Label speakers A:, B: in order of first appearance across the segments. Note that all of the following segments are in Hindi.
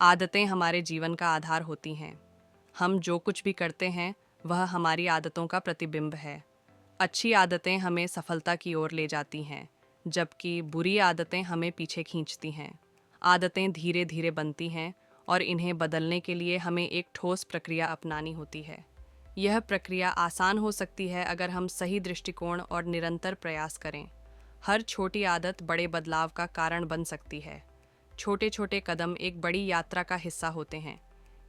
A: आदतें हमारे जीवन का आधार होती हैं। हम जो कुछ भी करते हैं वह हमारी आदतों का प्रतिबिंब है। अच्छी आदतें हमें सफलता की ओर ले जाती हैं, जबकि बुरी आदतें हमें पीछे खींचती हैं। आदतें धीरे धीरे बनती हैं और इन्हें बदलने के लिए हमें एक ठोस प्रक्रिया अपनानी होती है। यह प्रक्रिया आसान हो सकती है अगर हम सही दृष्टिकोण और निरंतर प्रयास करें। हर छोटी आदत बड़े बदलाव का कारण बन सकती है। छोटे छोटे कदम एक बड़ी यात्रा का हिस्सा होते हैं।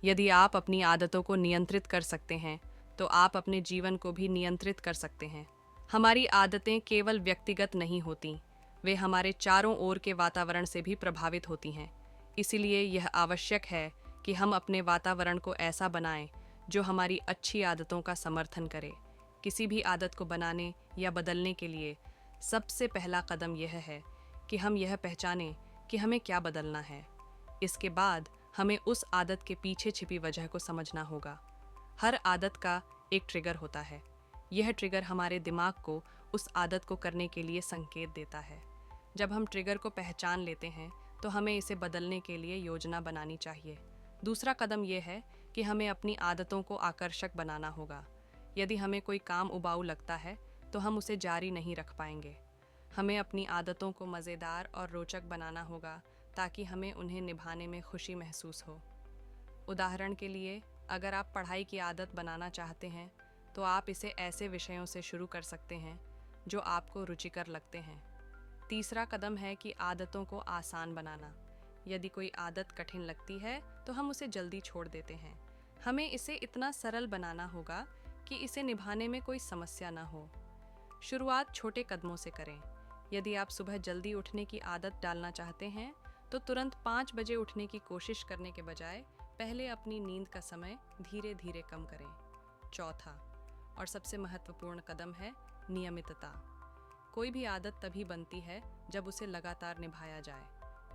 A: यदि आप अपनी आदतों को नियंत्रित कर सकते हैं, तो आप अपने जीवन को भी नियंत्रित कर सकते हैं। हमारी आदतें केवल व्यक्तिगत नहीं होती, वे हमारे चारों ओर के वातावरण से भी प्रभावित होती हैं। इसीलिए यह आवश्यक है कि हम अपने वातावरण को ऐसा बनाएं जो हमारी अच्छी आदतों का समर्थन करे। किसी भी आदत को बनाने या बदलने के लिए सबसे पहला कदम यह है कि हम यह पहचानें कि हमें क्या बदलना है। इसके बाद हमें उस आदत के पीछे छिपी वजह को समझना होगा। हर आदत का एक ट्रिगर होता है। यह ट्रिगर हमारे दिमाग को उस आदत को करने के लिए संकेत देता है। जब हम ट्रिगर को पहचान लेते हैं, तो हमें इसे बदलने के लिए योजना बनानी चाहिए। दूसरा कदम यह है कि हमें अपनी आदतों को आकर्षक बनाना होगा। यदि हमें कोई काम उबाऊ लगता है, तो हम उसे जारी नहीं रख पाएंगे। हमें अपनी आदतों को मज़ेदार और रोचक बनाना होगा, ताकि हमें उन्हें निभाने में खुशी महसूस हो। उदाहरण के लिए, अगर आप पढ़ाई की आदत बनाना चाहते हैं, तो आप इसे ऐसे विषयों से शुरू कर सकते हैं जो आपको रुचिकर लगते हैं। तीसरा कदम है कि आदतों को आसान बनाना। यदि कोई आदत कठिन लगती है, तो हम उसे जल्दी छोड़ देते हैं। हमें इसे इतना सरल बनाना होगा कि इसे निभाने में कोई समस्या न हो। शुरुआत छोटे कदमों से करें। यदि आप सुबह जल्दी उठने की आदत डालना चाहते हैं, तो तुरंत 5 बजे उठने की कोशिश करने के बजाय पहले अपनी नींद का समय धीरे धीरे कम करें। चौथा और सबसे महत्वपूर्ण कदम है नियमितता। कोई भी आदत तभी बनती है जब उसे लगातार निभाया जाए।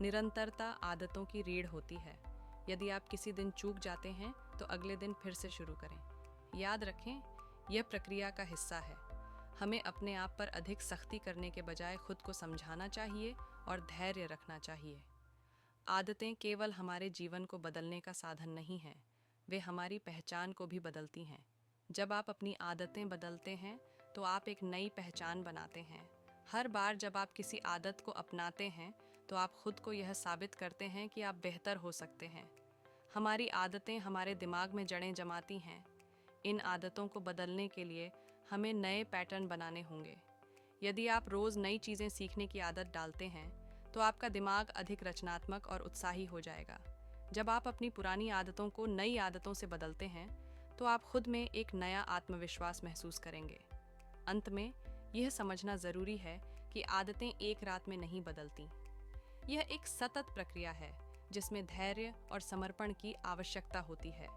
A: निरंतरता आदतों की रीढ़ होती है। यदि आप किसी दिन चूक जाते हैं, तो अगले दिन फिर से शुरू करें। याद रखें, यह प्रक्रिया का हिस्सा है। हमें अपने आप पर अधिक सख्ती करने के बजाय खुद को समझाना चाहिए और धैर्य रखना चाहिए। आदतें केवल हमारे जीवन को बदलने का साधन नहीं हैं, वे हमारी पहचान को भी बदलती हैं। जब आप अपनी आदतें बदलते हैं, तो आप एक नई पहचान बनाते हैं। हर बार जब आप किसी आदत को अपनाते हैं, तो आप खुद को यह साबित करते हैं कि आप बेहतर हो सकते हैं। हमारी आदतें हमारे दिमाग में जड़ें जमाती हैं। इन आदतों को बदलने के लिए हमें नए पैटर्न बनाने होंगे। यदि आप रोज़ नई चीज़ें सीखने की आदत डालते हैं, तो आपका दिमाग अधिक रचनात्मक और उत्साही हो जाएगा। जब आप अपनी पुरानी आदतों को नई आदतों से बदलते हैं, तो आप खुद में एक नया आत्मविश्वास महसूस करेंगे। अंत में, यह समझना ज़रूरी है कि आदतें एक रात में नहीं बदलती। यह एक सतत प्रक्रिया है, जिसमें धैर्य और समर्पण की आवश्यकता होती है।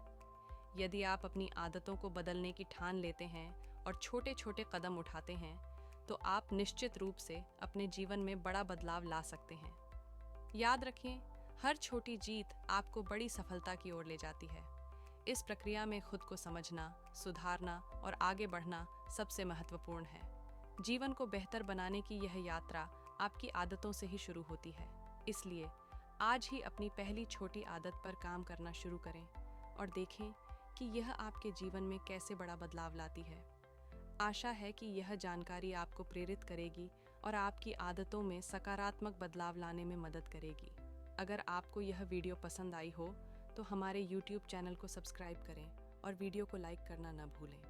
A: यदि आप अपनी आदतों को बदलने की ठान लेते हैं और छोटे छोटे कदम उठाते हैं, तो आप निश्चित रूप से अपने जीवन में बड़ा बदलाव ला सकते हैं। याद रखें, हर छोटी जीत आपको बड़ी सफलता की ओर ले जाती है। इस प्रक्रिया में खुद को समझना, सुधारना और आगे बढ़ना सबसे महत्वपूर्ण है। जीवन को बेहतर बनाने की यह यात्रा आपकी आदतों से ही शुरू होती है। इसलिए आज ही अपनी पहली छोटी आदत पर काम करना शुरू करें और देखें कि यह आपके जीवन में कैसे बड़ा बदलाव लाती है। आशा है कि यह जानकारी आपको प्रेरित करेगी और आपकी आदतों में सकारात्मक बदलाव लाने में मदद करेगी। अगर आपको यह वीडियो पसंद आई हो, तो हमारे YouTube चैनल को सब्सक्राइब करें और वीडियो को लाइक करना न भूलें।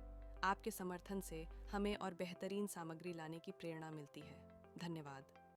A: आपके समर्थन से हमें और बेहतरीन सामग्री लाने की प्रेरणा मिलती है। धन्यवाद।